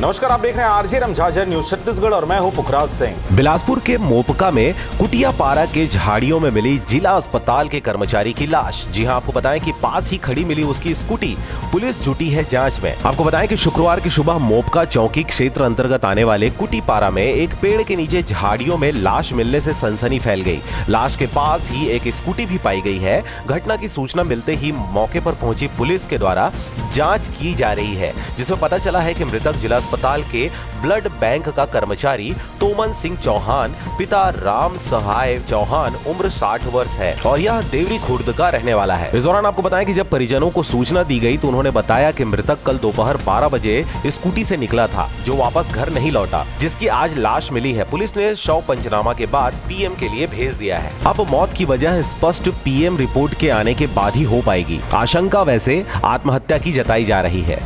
नमस्कार, आप देख रहे हैं आरजे रमझाझर न्यूज छत्तीसगढ़ और मैं हूं पुखराज सिंह। बिलासपुर के मोपका में कुटियापारा के झाड़ियों में मिली जिला अस्पताल के कर्मचारी की लाश। जी हां, आपको बताएं कि पास ही खड़ी मिली उसकी स्कूटी। पुलिस जुटी है जांच में। आपको बताएं कि शुक्रवार की सुबह मोपका चौकी क्षेत्र अंतर्गत आने वाले कुटियापारा में एक पेड़ के नीचे झाड़ियों में लाश मिलने से सनसनी फैल गई। लाश के पास ही एक स्कूटी भी पाई गई है। घटना की सूचना मिलते ही मौके पर पहुंची पुलिस के द्वारा जांच की जा रही है, जिसमें पता चला है कि मृतक जिला अस्पताल के ब्लड बैंक का कर्मचारी तोमन सिंह चौहान, पिता राम सहाय चौहान, उम्र 60 वर्ष है और यह देवरी खुर्द का रहने वाला है। इस दौरान आपको बताएं कि जब परिजनों को सूचना दी गई तो उन्होंने बताया कि मृतक कल दोपहर 12 बजे स्कूटी से निकला था, जो वापस घर नहीं लौटा, जिसकी आज लाश मिली है। पुलिस ने शव पंचनामा के बाद पीएम के लिए भेज दिया है। अब मौत की वजह स्पष्ट पीएम रिपोर्ट के आने के बाद ही हो पाएगी। आशंका वैसे आत्महत्या की जताई जा रही है।